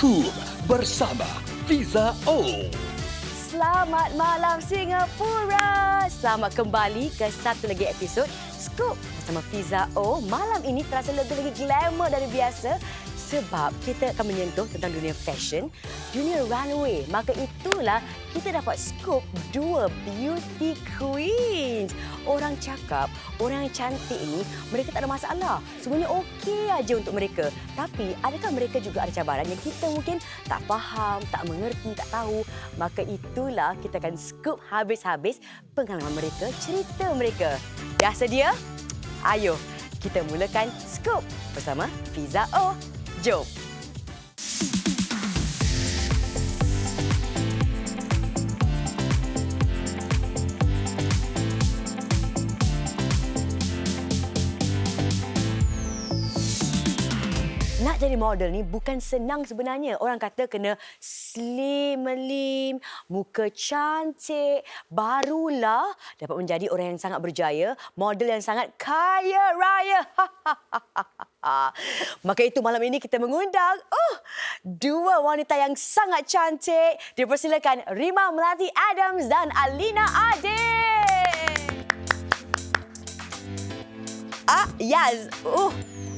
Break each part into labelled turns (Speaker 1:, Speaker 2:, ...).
Speaker 1: Cool bersama Fiza O.
Speaker 2: Selamat malam Singapura. Selamat kembali ke satu lagi episod Scoop bersama Fiza O. Malam ini terasa lebih lagi glamour dari biasa sebab kita akan menyentuh tentang dunia fashion, dunia runway. Maka itulah kita dapat scoop dua beauty queens. Orang cakap, orang yang cantik ini, mereka tak ada masalah. Semuanya okey aja untuk mereka. Tapi adakah mereka juga ada cabaran yang kita mungkin tak faham, tak mengerti, tak tahu. Maka itulah kita akan scoop habis-habis pengalaman mereka, cerita mereka. Dah sedia? Ayo, kita mulakan scoop bersama Fiza O. Jom. Nak jadi model ni bukan senang sebenarnya. Orang kata kena slim, muka cantik, barulah dapat menjadi orang yang sangat berjaya, model yang sangat kaya raya. Maka itu malam ini kita mengundang dua wanita yang sangat cantik. Dipersilakan Rima Melati Adams dan Alina Ade. Yes.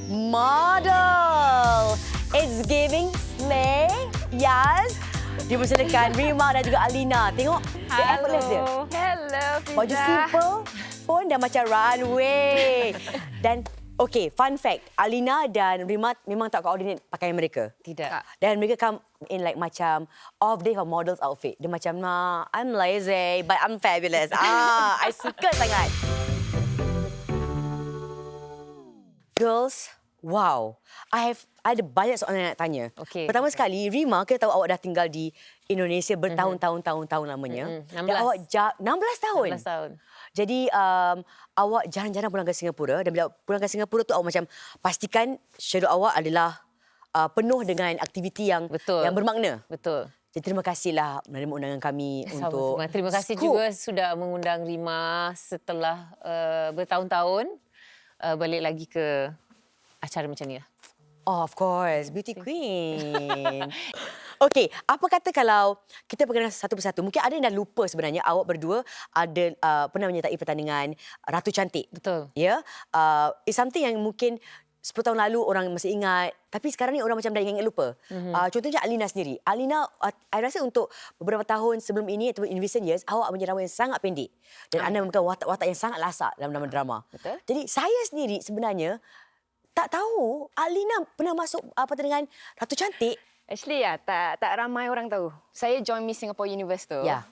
Speaker 2: Model. It's giving slay. Yes. Dipersilakan Rima dan juga Alina. Tengok the effortless dia.
Speaker 3: Hello, Fiza.
Speaker 2: Baju simple pun dah macam runway. Dan okey, fun fact. Alina dan Rima memang tak coordinate pakaian mereka.
Speaker 3: Tidak.
Speaker 2: Dan mereka come in like macam off day for models outfit. Dia macam, I'm lazy but I'm fabulous. I suka sangat. Girls, wow. I ada banyak soalan yang nak tanya.
Speaker 3: Okey.
Speaker 2: Pertama sekali, Rima, kita tahu awak dah tinggal di Indonesia bertahun-tahun lamanya.
Speaker 3: 16.
Speaker 2: Dan awak 16 tahun.
Speaker 3: 16 tahun.
Speaker 2: Jadi awak jarang-jarang pulang ke Singapura. Dan bila pulang ke Singapura tu awak macam pastikan schedule awak adalah penuh dengan aktiviti yang bermakna.
Speaker 3: Betul.
Speaker 2: Jadi terima kasihlah menerima undangan kami untuk
Speaker 3: Sama-sama. Terima kasih
Speaker 2: Scoop.
Speaker 3: juga sudah mengundang Rima setelah bertahun-tahun balik lagi ke acara macam ni lah.
Speaker 2: Oh, of course. Beauty Queen. Okey, apa kata kalau kita perkenalkan satu persatu? Mungkin ada yang dah lupa sebenarnya awak berdua ada pernah menyertai pertandingan Ratu Cantik.
Speaker 3: Betul.
Speaker 2: Ya. It's something yang mungkin 10 tahun lalu orang masih ingat. Tapi sekarang ni orang macam dah ingat lupa. Contohnya Alina sendiri. Alina, I rasa untuk beberapa tahun sebelum ini atau in recent years, awak punya rambut yang sangat pendek. Dan anda memiliki watak-watak yang sangat lasak dalam drama.
Speaker 3: Betul.
Speaker 2: Jadi saya sendiri sebenarnya tak tahu Alina pernah masuk pertandingan Ratu Cantik.
Speaker 4: Actually tak ramai orang tahu. Saya join Miss Singapore Universe tu.
Speaker 2: Ya.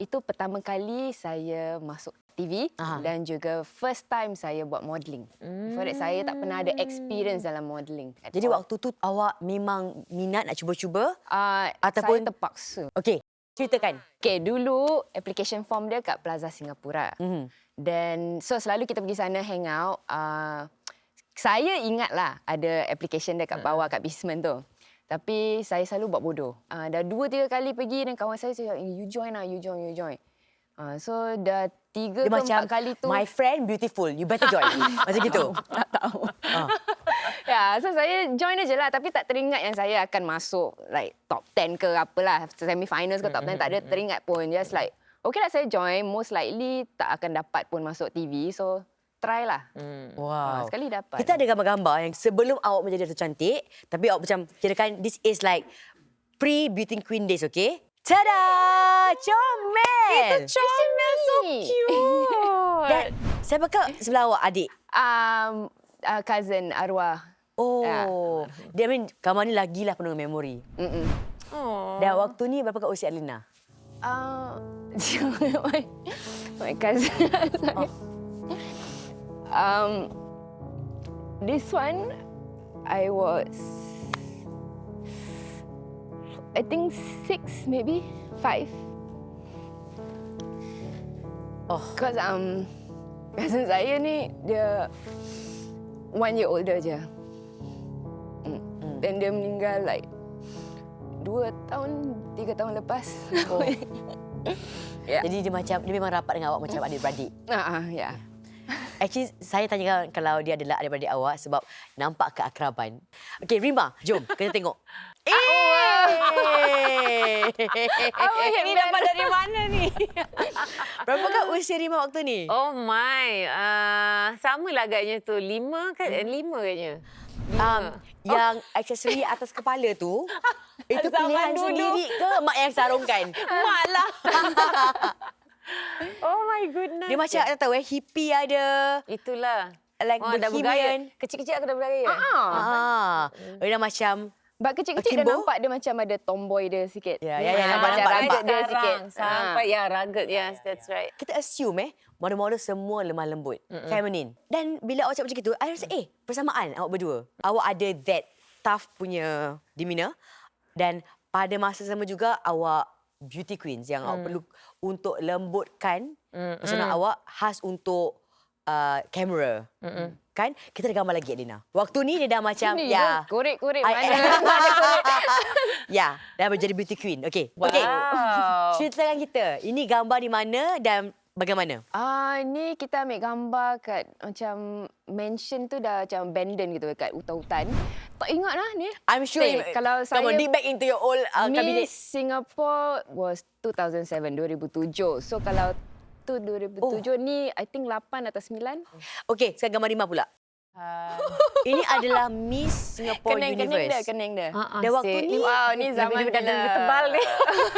Speaker 4: Itu pertama kali saya masuk TV dan juga first time saya buat modelling. Before that saya tak pernah ada experience dalam modelling.
Speaker 2: Jadi waktu tu awak memang minat nak cuba-cuba ataupun
Speaker 4: saya terpaksa.
Speaker 2: Okey, ceritakan.
Speaker 4: Okay, dulu application form dia kat Plaza Singapura. Dan so selalu kita pergi sana hang out. Saya ingatlah ada application dia kat bawah kat basement tu. Tapi saya selalu buat bodoh. Dah 2-3 kali pergi dan kawan saya cakap, you join lah, you join. So dah 3 ke 4 kali tu.
Speaker 2: My friend beautiful, you better join. Macam gitu.
Speaker 4: Tak tahu. Ya, so saya join aje lah. Tapi tak teringat yang saya akan masuk like top 10 ke apalah. Semi-finals ke top 10 tak ada teringat pun. Just like, okay lah saya join. Most likely tak akan dapat pun masuk TV. So, try lah.
Speaker 2: Wow.
Speaker 4: Sekali dapat.
Speaker 2: Kita ada gambar-gambar yang sebelum awak menjadi Ratu Cantik, tapi awak macam kirakan this is like pre-Beauty Queen days, okay? Tada! Comel!
Speaker 4: Itu comel, so cute.
Speaker 2: Dan siapakah sebelah awak, adik?
Speaker 4: Cousin arwah.
Speaker 2: Oh, dia gambar ni lagilah penuh memori. Dan waktu ni berapa usia Alina?
Speaker 4: My cousin. This one, I was, I think 6, maybe 5. Because cousin saya ni dia 1 year older je. Dan dia meninggal like 2 tahun, 3 tahun lepas.
Speaker 2: Yeah. Jadi dia memang rapat dengan awak macam adik-beradik.
Speaker 4: Ya.
Speaker 2: Actually, saya tanyakan kalau dia adalah adik-beradik awak sebab nampak keakraban. Okey, Rima, jom kita tengok.
Speaker 3: Ini dapat dari mana ni?
Speaker 2: Berapakah usia Rima waktu ni?
Speaker 3: Oh my, sama lah agaknya tu. 5 kan? 5 kayaknya.
Speaker 2: Yang aksesori atas kepala tu, itu
Speaker 3: Zaman
Speaker 2: pilihan
Speaker 3: dulu.
Speaker 2: sendiri ke mak yang sarungkan?
Speaker 3: Mak lah. Oh my goodness.
Speaker 2: Dia macam tak tahu hippie ada.
Speaker 3: Itulah.
Speaker 2: Like
Speaker 3: dah
Speaker 2: bohemian.
Speaker 3: bergaya. Kecil-kecil aku dah bergaya.
Speaker 2: Dia macam
Speaker 4: Bak kecil-kecil dah
Speaker 2: Akimbo?
Speaker 4: nampak dia macam ada tomboy dia sikit.
Speaker 2: Ya,
Speaker 4: Nampak
Speaker 2: nampak.
Speaker 4: ragged dia
Speaker 3: Sekarang
Speaker 4: sikit.
Speaker 3: Sampai rugged. Yes, that's right.
Speaker 2: kita assume model-model semua lemah lembut, feminine. Dan bila awak cakap macam itu, I rasa persamaan awak berdua. Awak ada that tough punya demeanor dan pada masa sama juga awak beauty queens yang awak perlu untuk lembutkan persona awak khas untuk kamera. Kan? Kita ada gambar lagi, Alina. Waktu ni dia dah macam
Speaker 4: Ni
Speaker 2: ya.
Speaker 4: korek-korek
Speaker 2: I-
Speaker 4: mana ada korek.
Speaker 2: Ya, dah menjadi beauty queen. Okey.
Speaker 3: Wow.
Speaker 2: Okey. Ceritakan kita. Ini gambar di mana dan bagaimana?
Speaker 4: Ni kita ambil gambar kat macam mansion tu dah macam abandoned gitu kat hutan-hutan. Tak ingat lah ni.
Speaker 2: I'm sure
Speaker 4: Kalau
Speaker 2: come on,
Speaker 4: saya
Speaker 2: dig back into your old cabinet.
Speaker 4: Miss Singapore was 2007, 2007. So kalau tu 2007 ni I think 8 atau 9.
Speaker 2: Okey, sekarang gambar Rima pula. Ini adalah Miss Singapore Universe.
Speaker 4: Kening dia.
Speaker 2: Dan waktu ni,
Speaker 4: Wow, ni zaman
Speaker 3: dah tebal ni.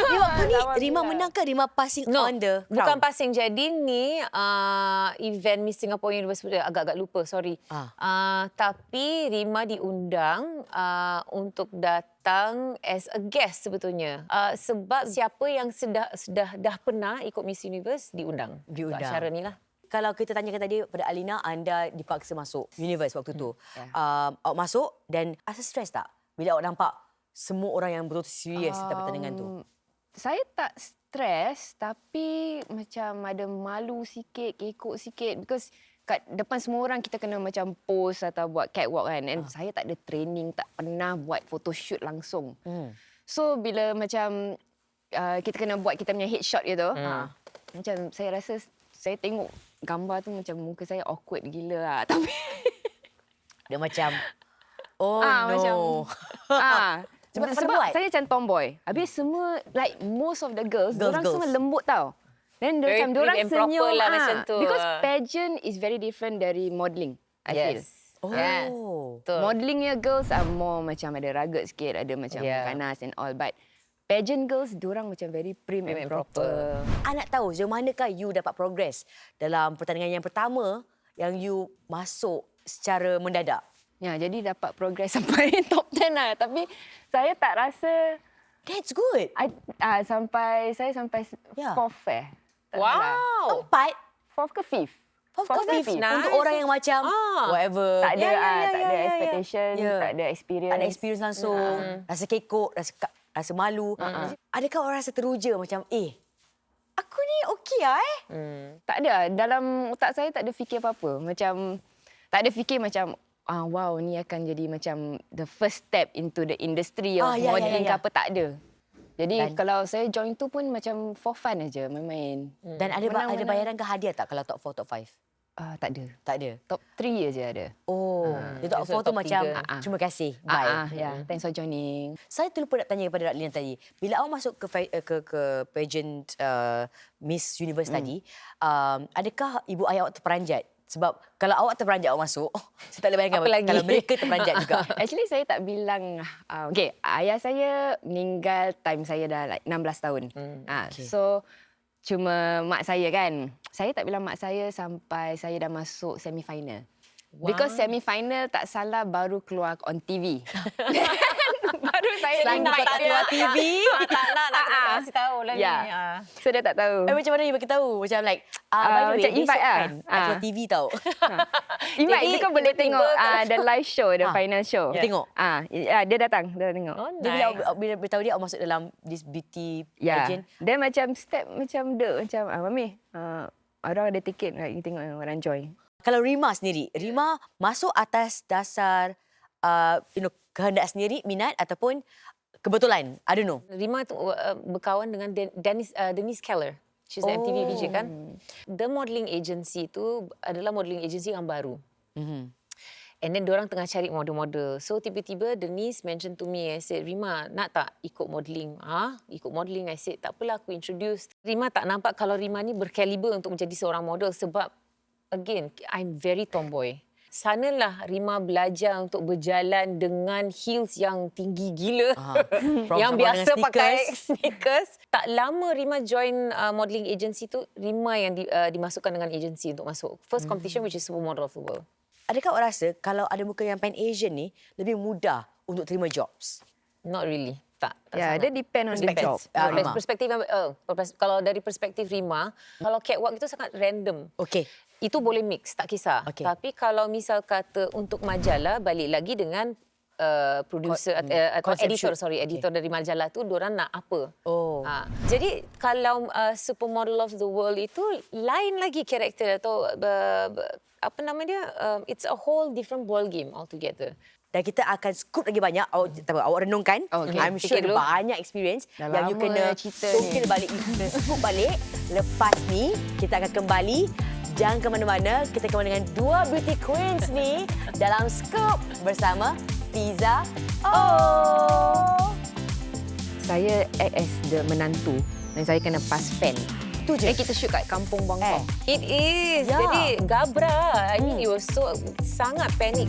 Speaker 2: Ni waktu ni
Speaker 4: Zaman
Speaker 2: Rima
Speaker 4: bila?
Speaker 2: menang ke Rima passing
Speaker 3: No,
Speaker 2: on the
Speaker 3: bukan
Speaker 2: crown?
Speaker 3: passing. Jadi ni event Miss Singapore University, agak-agak lupa, sorry. Tapi Rima diundang untuk datang as a guest sebetulnya. Sebab siapa yang dah pernah ikut Miss Universe diundang.
Speaker 2: Diundang.
Speaker 3: Buat acara ni lah.
Speaker 2: Kalau kita tanyakan tadi pada Alina, anda dipaksa masuk Universe waktu tu. Awak masuk dan rasa stres tak? Bila awak nampak semua orang yang betul serius dalam pertandingan tu.
Speaker 4: Saya tak stres tapi macam ada malu sikit, kekok sikit because kat depan semua orang kita kena macam pose atau buat catwalk kan. And saya tak ada training, tak pernah buat photoshoot langsung. So bila macam kita kena buat kita punya headshot gitu, macam saya rasa saya tengok gambar tu macam muka saya awkward gila lah. Tapi
Speaker 2: Dia macam, oh no.
Speaker 4: macam
Speaker 2: Sebab tak
Speaker 4: sebab
Speaker 2: buat.
Speaker 4: saya macam tomboy. Habis semua like most of the girls diorang semua lembut tau. Then
Speaker 3: Very
Speaker 4: macam diorang
Speaker 3: prim and proper
Speaker 4: senyum
Speaker 3: lah macam tu.
Speaker 4: Because pageant is very different dari modelling. I feel.
Speaker 2: Oh.
Speaker 3: Yes. Betul.
Speaker 4: Modelingnya girls are more macam ada rugged sikit, ada macam ganas and all. But pageant girls, diorang macam very prim and proper.
Speaker 2: I nak tahu sejauh manakah you dapat progress dalam pertandingan yang pertama yang you masuk secara mendadak?
Speaker 4: Ya, jadi dapat progress sampai top 10 lah. Tapi saya tak rasa
Speaker 2: That's good.
Speaker 4: saya sampai
Speaker 2: Ya.
Speaker 4: fourth Tak salah.
Speaker 3: Wow.
Speaker 2: 4,
Speaker 4: Fourth ke fifth?
Speaker 2: fourth ke fifth.
Speaker 3: Nice.
Speaker 2: Untuk orang yang macam whatever.
Speaker 4: Tak ada, tak ada
Speaker 3: ya.
Speaker 4: expectation, tak ada experience.
Speaker 2: Ada experience langsung. Rasa kekok, rasa malu. Adakah orang rasa teruja macam, aku ni okey lah
Speaker 4: Tak ada. Dalam otak saya tak ada fikir apa-apa. Macam, tak ada fikir macam, wow, ni akan jadi macam the first step into the industry of modelling ke apa. Tak ada. Jadi kalau saya join tu pun macam for fun aja, main-main.
Speaker 2: Dan ada bayaran ke hadiah tak kalau top 4, top 5?
Speaker 4: Tak ada.
Speaker 2: Tak ada.
Speaker 4: Top 3 aja ada.
Speaker 2: Oh, dia top 4 tu
Speaker 3: top
Speaker 2: macam,
Speaker 3: tiga.
Speaker 2: terima kasih, bye.
Speaker 4: Thanks for joining.
Speaker 2: Saya terlupa nak tanya kepada Ratlina tadi. Bila awak masuk ke pageant Miss Universe tadi, adakah ibu ayah awak terperanjat? Sebab kalau awak terperanjat awak masuk, saya tak boleh bayangkan
Speaker 3: Apa lagi?
Speaker 2: kalau mereka terperanjat juga.
Speaker 4: Actually saya tak bilang. Okay, ayah saya meninggal time saya dah like 16 tahun. So cuma mak saya kan. Saya tak bilang mak saya sampai saya dah masuk semi-final. Because semi-final tak salah baru keluar on TV. Baru saya
Speaker 2: Selagi kau tak keluar TV.
Speaker 3: Tak nak kasih tahu lah ni.
Speaker 4: So dia tak tahu.
Speaker 2: Macam mana you bagi tahu? Macam like, by the way,
Speaker 4: macam invite
Speaker 2: besok
Speaker 4: lah.
Speaker 2: kan, keluar TV tau.
Speaker 4: Invite
Speaker 3: Jadi,
Speaker 4: dia kan boleh
Speaker 3: tiba-tiba
Speaker 4: tengok the live show, the final show.
Speaker 2: Dia tengok?
Speaker 4: Dia datang, dia tengok.
Speaker 3: Oh,
Speaker 2: Dia bila beritahu dia awak masuk dalam this beauty pageant.
Speaker 4: Dia macam step macam macam Mami, orang ada tiket, you tengok orang join.
Speaker 2: Kalau Rima sendiri, Rima masuk atas dasar kehendak sendiri, minat ataupun kebetulan? I don't know.
Speaker 3: Rima tu berkawan dengan Denise Keller. She's the MTV VJ kan. The modelling agency tu adalah modelling agency yang baru. And then diorang tengah cari model-model. So tiba-tiba Denise mention to me, I said, Rima nak tak ikut modelling? Ikut modelling? I said, tak apalah aku introduce. Rima tak nampak kalau Rima ni berkaliber untuk menjadi seorang model sebab again, I'm very tomboy. Sanalah Rima belajar untuk berjalan dengan heels yang tinggi gila. Yang biasa pakai sneakers. Tak lama Rima join modelling agency tu, Rima yang dimasukkan dengan agency untuk masuk first competition which is Supermodel of the World.
Speaker 2: Adakah awak rasa kalau ada muka yang Pan Asian ni lebih mudah untuk terima jobs?
Speaker 3: Not really. Tak
Speaker 4: Ya,
Speaker 3: sangat.
Speaker 4: dia depend on the job.
Speaker 2: Rima.
Speaker 3: Perspektif kalau dari perspektif Rima, kalau catwalk itu sangat random.
Speaker 2: Okey.
Speaker 3: Itu boleh mix, tak kisah.
Speaker 2: Okey.
Speaker 3: Tapi kalau misal kata untuk majalah, balik lagi dengan producer atau editor, editor dari majalah tu, diorang nak apa. Jadi kalau Supermodel of the World itu lain lagi karakter atau apa nama dia, it's a whole different ball game altogether.
Speaker 2: Dan kita akan scoop lagi banyak. Awak renungkan. I'm sure ada banyak experience
Speaker 4: Dah
Speaker 2: yang you
Speaker 4: lama
Speaker 2: kena
Speaker 4: cerita
Speaker 2: tungkil
Speaker 4: ni.
Speaker 2: balik, you kena scoop balik. Lepas ni kita akan kembali. Jangan ke mana-mana. Kita kembali dengan dua beauty queens ni dalam Scoop bersama Fiza Oh.
Speaker 4: Saya act as the menantu dan saya kena pass fan.
Speaker 2: Tu je.
Speaker 4: Kita shoot kat Kampung Bangkok.
Speaker 3: It is.
Speaker 2: Ya.
Speaker 3: Jadi gabra. I mean, you were so sangat panik.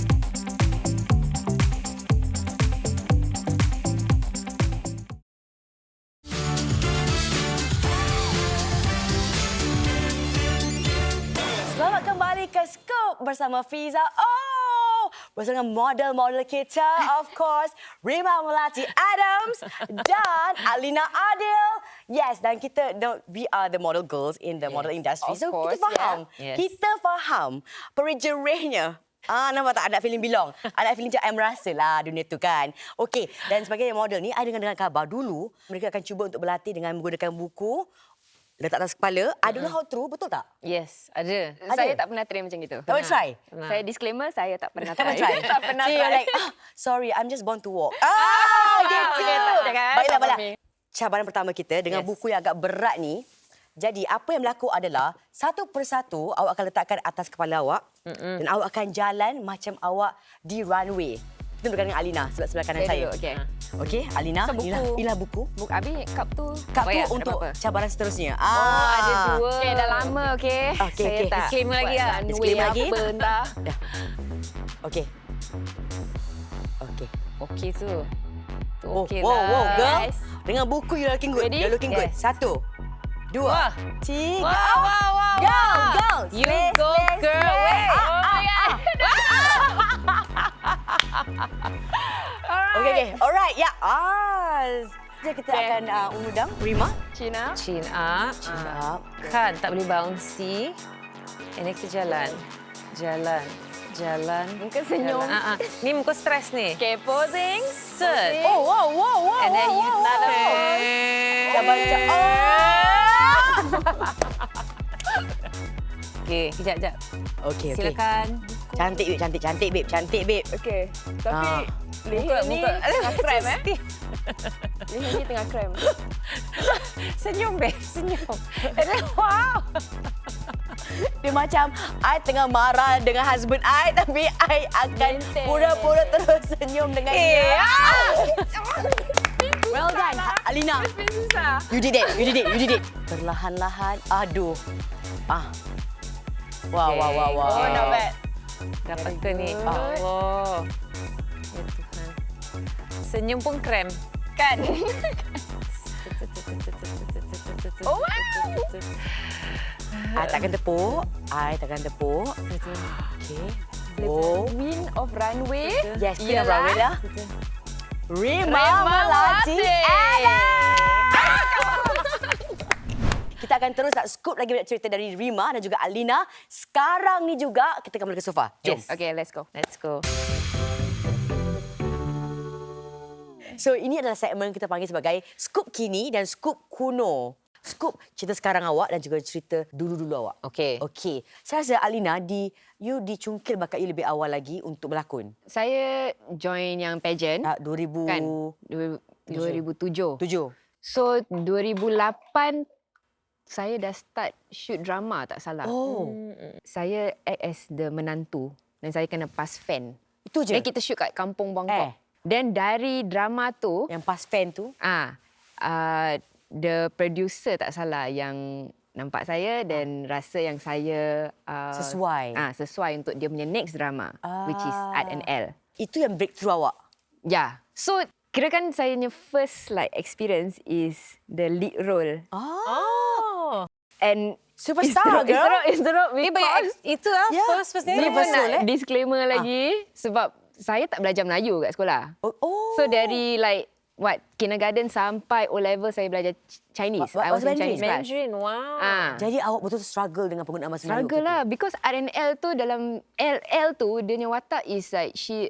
Speaker 2: Selamat kembali ke Scoop bersama Fiza Oh. Bersama model-model kita, of course, Rima Melati Adams dan Alina Adil. Yes, dan kita, we are the model girls in the model industry.
Speaker 4: Of
Speaker 2: So
Speaker 4: course,
Speaker 2: kita faham.
Speaker 3: yeah. Yes.
Speaker 2: Kita faham perijerihnya. Nampak tak? Anak feeling belong. Anak feeling macam I merasa lah dunia tu kan. Okey, dan sebagai model ni, I dengar khabar dulu, mereka akan cuba untuk berlatih dengan menggunakan buku, letak atas kepala. I don't know how true, betul tak?
Speaker 3: Yes, ada.
Speaker 4: Saya tak pernah try macam gitu.
Speaker 2: Awak try?
Speaker 4: Saya disclaimer, saya tak pernah
Speaker 2: Tak
Speaker 4: try.
Speaker 2: try.
Speaker 4: tak pernah
Speaker 2: So
Speaker 4: try.
Speaker 2: you're like, sorry, I'm just born to walk. Gitu.
Speaker 4: okay, tak cakap,
Speaker 2: Baiklah.
Speaker 4: tak
Speaker 2: Cabaran pertama kita dengan buku yang agak berat ni. Jadi apa yang berlaku adalah satu persatu awak akan letakkan atas kepala awak dan awak akan jalan macam awak di runway. Kita berdekat dengan Alina sebelah kanan saya.
Speaker 4: Okey.
Speaker 2: Okey, Alina,
Speaker 4: So, buku.
Speaker 2: inilah buku.
Speaker 4: Buku Abi, cup tu.
Speaker 2: Kap tu
Speaker 3: Bayar,
Speaker 2: untuk
Speaker 4: ada apa?
Speaker 2: cabaran seterusnya.
Speaker 3: Ada dua.
Speaker 4: Okey, dah lama okey.
Speaker 2: Okey,
Speaker 4: Saya
Speaker 2: okey.
Speaker 4: tak
Speaker 3: Disclaimer lagi
Speaker 4: buat
Speaker 3: lah.
Speaker 4: runway
Speaker 2: Disclaimer lagi.
Speaker 4: apa entah.
Speaker 2: Dah. Okey. Okey.
Speaker 3: Okey tu. Tu
Speaker 2: Oh,
Speaker 3: okey
Speaker 2: wow,
Speaker 3: lah.
Speaker 2: wow, girl.
Speaker 4: guys.
Speaker 2: Dengan buku you're looking good.
Speaker 4: Ready?
Speaker 2: You're looking good.
Speaker 3: Yes.
Speaker 2: 1, 2,
Speaker 3: Wah.
Speaker 2: 3.
Speaker 3: Wow.
Speaker 2: Go, go.
Speaker 3: You
Speaker 2: Slay,
Speaker 3: go,
Speaker 2: slay,
Speaker 3: girl.
Speaker 2: slay.
Speaker 3: Wait. Oh my God.
Speaker 2: Okey. Alright, ya. Jadi kita akan undang Rima.
Speaker 4: Cina.
Speaker 3: Chin up.
Speaker 2: Up.
Speaker 3: Kan, tak boleh bouncy. And then kita jalan. Jalan.
Speaker 4: Muka senyum.
Speaker 3: Jalan. Ni muka stres ni.
Speaker 4: Okay, posing.
Speaker 3: Set.
Speaker 2: Oh, wow.
Speaker 3: And then you start the
Speaker 2: Kita baca.
Speaker 3: Okey, kejap.
Speaker 2: Okey.
Speaker 3: Silakan.
Speaker 2: Cantik, babe. Cantik, babe.
Speaker 4: Okey. Tapi leher ni tengah krem Leher ni tengah krem.
Speaker 3: Senyum, babe. Senyum. And then, wow.
Speaker 2: Dia macam, I tengah marah dengan husband I, tapi I akan
Speaker 4: Maintain.
Speaker 2: pura-pura terus senyum dengan dia. Well done, Alina.
Speaker 4: Susah.
Speaker 2: You did it. Perlahan-lahan. Aduh. Wow.
Speaker 4: Oh, not bad.
Speaker 3: Dapat ke ni? Allah. Ya Tuhan. Senyum pun krem.
Speaker 4: Kan? Oh, wow.
Speaker 2: I takkan tepuk. Okey. Oh.
Speaker 4: Queen of runway.
Speaker 2: Yes, Queen of
Speaker 4: ialah
Speaker 2: Runway lah. Rima
Speaker 4: Rima
Speaker 2: Melati
Speaker 4: Melati.
Speaker 2: Kita akan terus nak scoop lagi banyak cerita dari Rima dan juga Alina. Sekarang ni juga kita kembali ke sofa. Jom.
Speaker 3: Yes.
Speaker 4: Okay, let's go.
Speaker 3: Let's go.
Speaker 2: So ini adalah segmen kita panggil sebagai scoop kini dan scoop kuno. Scoop cerita sekarang awak dan juga cerita dulu-dulu awak.
Speaker 3: Okey.
Speaker 2: Okey. Saya rasa Alina, you dicungkil bakat you lebih awal lagi untuk berlakon.
Speaker 4: Saya join yang pageant
Speaker 2: 2007.
Speaker 4: kan 2007.
Speaker 2: 7.
Speaker 4: So 2008 saya dah start shoot drama tak salah.
Speaker 2: Oh,
Speaker 4: Saya act as the menantu dan saya kena pass fan.
Speaker 2: itu je.
Speaker 4: Dan kita shoot kat Kampung Buangkok. Dan dari drama tu,
Speaker 2: Yang pas fan tu.
Speaker 4: the producer tak salah yang nampak saya dan rasa yang saya
Speaker 2: Sesuai.
Speaker 4: sesuai untuk dia punya next drama which is Art and L.
Speaker 2: Itu yang breakthrough awak.
Speaker 4: Yeah. So kirakan saya punya first like experience is the lead role.
Speaker 3: Oh.
Speaker 4: And
Speaker 2: Superstar, girl.
Speaker 4: It's not
Speaker 3: Dia
Speaker 4: because
Speaker 3: itu
Speaker 2: Yeah.
Speaker 3: first
Speaker 4: ni
Speaker 3: ni.
Speaker 4: pun nak disclaimer lagi sebab saya tak belajar Melayu kat sekolah.
Speaker 2: Oh.
Speaker 4: So dari like kindergarten sampai O level saya belajar Chinese. I was in
Speaker 2: Mandarin?
Speaker 4: Chinese class.
Speaker 3: Mandarin, wow.
Speaker 2: Jadi awak betul struggle dengan penggunaan bahasa Melayu.
Speaker 4: Struggle lah because R&L tu dalam L tu dia punya watak is like she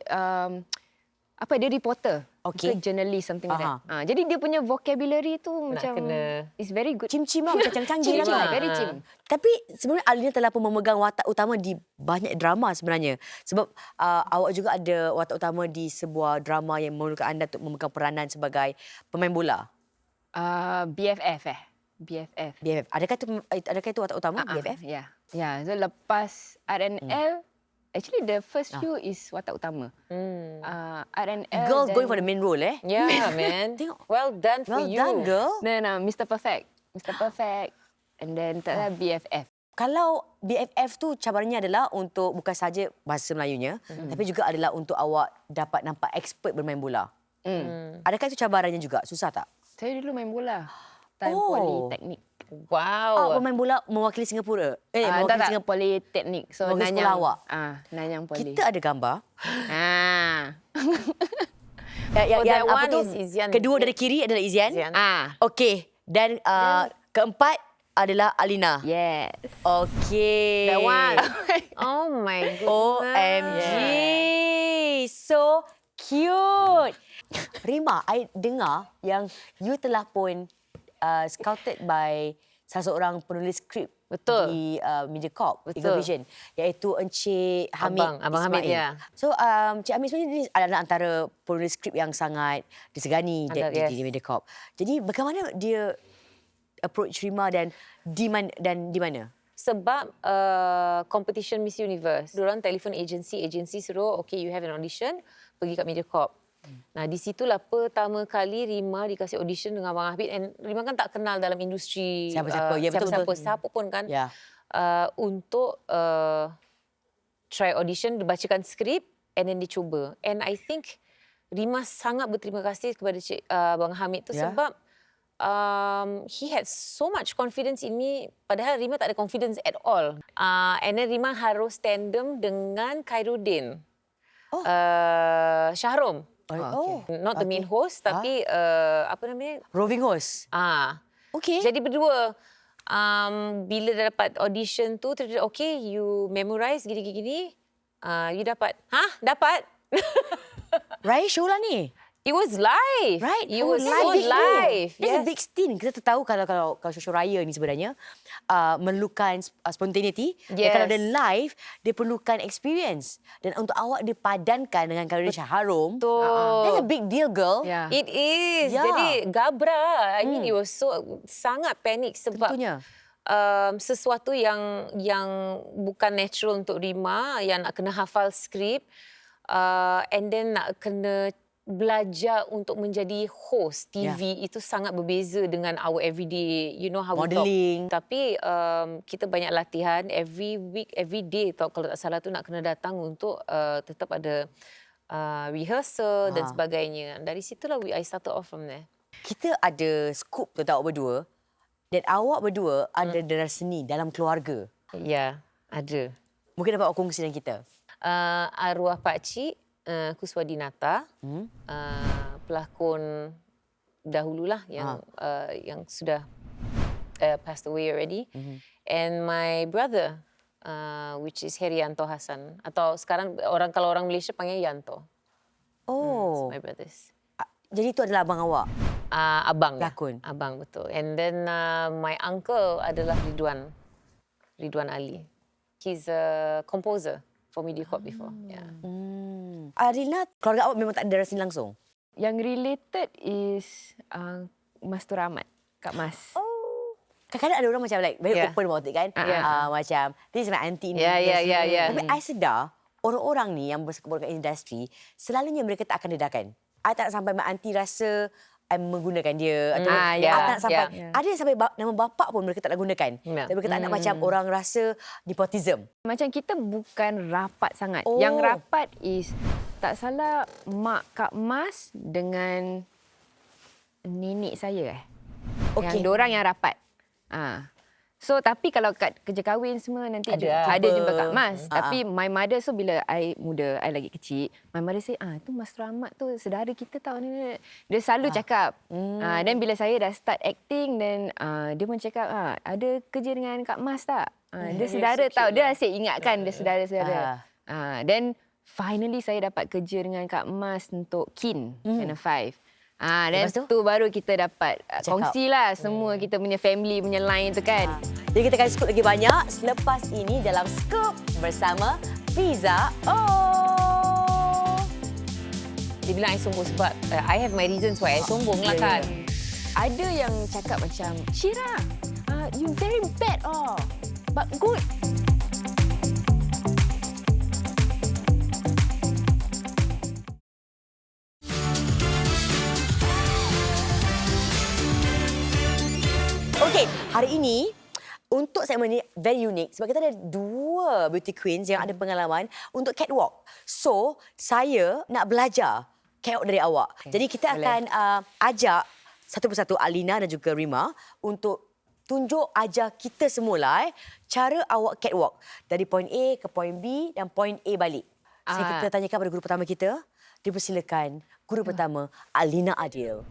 Speaker 4: dia reporter.
Speaker 2: Okay.
Speaker 4: Ke journalist something like that. Jadi dia punya vocabulary tu macam
Speaker 3: kena.
Speaker 4: is very good.
Speaker 2: Cim-cim lah, macam canggih
Speaker 4: Cim-cim,
Speaker 2: lah.
Speaker 4: very cim.
Speaker 2: Tapi sebenarnya Alina telah pun memegang watak utama di banyak drama sebenarnya. Sebab awak juga ada watak utama di sebuah drama yang memerlukan anda untuk memegang peranan sebagai pemain bola.
Speaker 4: BFF. BFF.
Speaker 2: BFF. Adakah itu watak utama BFF?
Speaker 4: Ya. Ya, so lepas R&L actually the first few is watak utama. R&L
Speaker 2: Girls going for the main role
Speaker 3: Yeah, man.
Speaker 2: Tengok.
Speaker 3: Well done for
Speaker 2: Well
Speaker 3: you.
Speaker 2: done, girl.
Speaker 4: No, Mr. Perfect. Mr. Perfect. And then BFF.
Speaker 2: Kalau BFF tu cabarannya adalah untuk bukan saja bahasa Melayunya, tapi juga adalah untuk awak dapat nampak expert bermain bola. Adakah itu cabarannya juga? Susah tak?
Speaker 4: Saya dulu main bola. Time
Speaker 2: Oh.
Speaker 4: Politeknik.
Speaker 3: Wow.
Speaker 2: Bermain bola mewakili Singapura? Mewakili
Speaker 4: tak,
Speaker 2: Singapura.
Speaker 4: Politeknik. So
Speaker 2: Mewakili sekolah
Speaker 4: Nanyang.
Speaker 2: awak?
Speaker 4: Nanyang Poli.
Speaker 2: Kita ada gambar.
Speaker 3: Oh, that
Speaker 2: apa
Speaker 3: one
Speaker 2: tu?
Speaker 3: is Izian.
Speaker 2: Kedua dari kiri adalah Izian.
Speaker 3: Izian.
Speaker 2: Okey. Dan keempat adalah Alina.
Speaker 4: Yes.
Speaker 2: Okey.
Speaker 3: That one. Oh my goodness.
Speaker 2: OMG. So cute. Rima, I dengar yang you telah pun scouted by salah seorang penulis skrip
Speaker 3: Betul.
Speaker 2: di Mediacorp,
Speaker 3: Betul.
Speaker 2: Eagle Vision, iaitu Encik Hamid
Speaker 3: Abang Hamid,
Speaker 2: Ismail.
Speaker 3: ya.
Speaker 2: So, Cik Hamid sebenarnya ini adalah antara penulis skrip yang sangat disegani di Mediacorp. Jadi, bagaimana dia approach Rima dan di mana?
Speaker 3: Sebab competition Miss Universe. Diorang telefon agency suruh, okay, you have an audition, pergi kat Mediacorp. Nah, di situlah pertama kali Rima dikasih audition dengan Abang Habib. And Rima kan tak kenal dalam industri
Speaker 2: Siapa-siapa. Ya, betul-betul.
Speaker 3: siapa pun kan.
Speaker 2: Ya.
Speaker 3: Untuk try audition, dibacakan skrip and then dicuba. And I think Rima sangat berterima kasih kepada Abang Hamid tu sebab he had so much confidence in me. Padahal Rima tak ada confidence at all. And then Rima harus tandem dengan Khairuddin. Syahrom. Not the main host, tapi apa namanya?
Speaker 2: Roving host. Okey.
Speaker 3: Jadi berdua. Bila dah dapat audition tu, okay, you memorize gini-gini. You dapat. Dapat?
Speaker 2: Right, show lah ni.
Speaker 3: It was live.
Speaker 2: Right.
Speaker 3: It was
Speaker 2: that's
Speaker 3: so
Speaker 2: a big
Speaker 3: live.
Speaker 2: Deal. That's a big stint. Kita tahu kalau show raya ni sebenarnya memerlukan spontaneity. Dan
Speaker 3: Yes.
Speaker 2: kalau dia live, dia perlukan experience. Dan untuk awak dipadankan dengan Khairuddin Syahrom, that's a big deal, girl.
Speaker 4: Yeah.
Speaker 3: It is.
Speaker 2: Ya.
Speaker 3: Jadi gabra. I mean, it was so sangat panik sebab
Speaker 2: Tentunya.
Speaker 3: sesuatu yang bukan natural untuk Rima, yang nak kena hafal skrip, and then nak kena belajar untuk menjadi host TV itu sangat berbeza dengan our everyday, you know how
Speaker 2: Modelling.
Speaker 3: we talk. Tapi kita banyak latihan every week, every day. Kalau tak salah tu nak kena datang untuk tetap ada rehearsal dan sebagainya. Dari situlah I started off from there.
Speaker 2: Kita ada scoop tentang awak berdua. Dan awak berdua ada darah seni dalam keluarga.
Speaker 3: Ya, ada.
Speaker 2: Mungkin dapat awak kongsi dengan kita.
Speaker 3: Arwah pakcik Kuswadinata, pelakon dahululah yang sudah passed away already. And my brother, which is Herianto Hasan, atau sekarang kalau orang Malaysia panggil Yanto.
Speaker 2: Oh.
Speaker 3: My brothers.
Speaker 2: Jadi itu adalah abang awak.
Speaker 3: Abang.
Speaker 2: Pelakon.
Speaker 3: Abang, betul. And then my uncle adalah Ridwan Ali. He's a composer for Mediacorp before. Yeah.
Speaker 2: Arina, keluarga awak memang tak ada darah seni langsung?
Speaker 4: Yang related is Mas Tur Ahmad, Kak Mas.
Speaker 2: kadang-kadang ada orang macam like very
Speaker 3: Yeah.
Speaker 2: open about it kan. Macam this is my auntie ni.
Speaker 3: Yeah.
Speaker 2: Tapi I sedar orang-orang ni yang bersekubur kat industri selalunya mereka tak akan dedahkan. I tak nak sampai my auntie rasa I menggunakan dia atau I tak nak sampai ada yang sampai nama bapa pun mereka tak nak gunakan. Tapi mereka tak nak macam orang rasa nepotism.
Speaker 4: Macam kita bukan rapat sangat.
Speaker 2: Oh.
Speaker 4: Yang rapat is tak salah mak Kak Mas dengan nenek saya
Speaker 2: Okey.
Speaker 4: Yang diorang yang rapat. So tapi kalau kat kerja kahwin semua nanti ada jumpa Kak Mas. Tapi my mother so bila I muda, I lagi kecil, my mother say, tu Mas Rahmat tu saudara kita tau. Dia selalu cakap. Dan bila saya dah start acting, then dia pun cakap, ada kerja dengan Kak Mas tak? Dia saudara tau. Dia asyik ingatkan dia saudara-saudara. Then finally saya dapat kerja dengan Kak Mas untuk Kin, Channel 5. Dan tu baru kita dapat kongsilah semua kita punya family punya line tu kan.
Speaker 2: Jadi kita akan scoop lagi banyak selepas ini dalam Scoop bersama Fiza O.
Speaker 3: Dia bilang I sombong sebab I have my reasons why I sombong lah kan.
Speaker 4: Ada yang cakap macam, Shira, you very bad but good.
Speaker 2: Okey, hari ini untuk segmen ni very unik sebab kita ada dua beauty queens yang ada pengalaman untuk catwalk. So, saya nak belajar catwalk dari awak. Jadi kita akan ajak satu persatu Alina dan juga Rima untuk ajar kita semula cara awak catwalk dari point A ke point B dan point A balik. Saya kita tanyakan pada guru pertama kita. Dipersilakan guru pertama Alina Adil.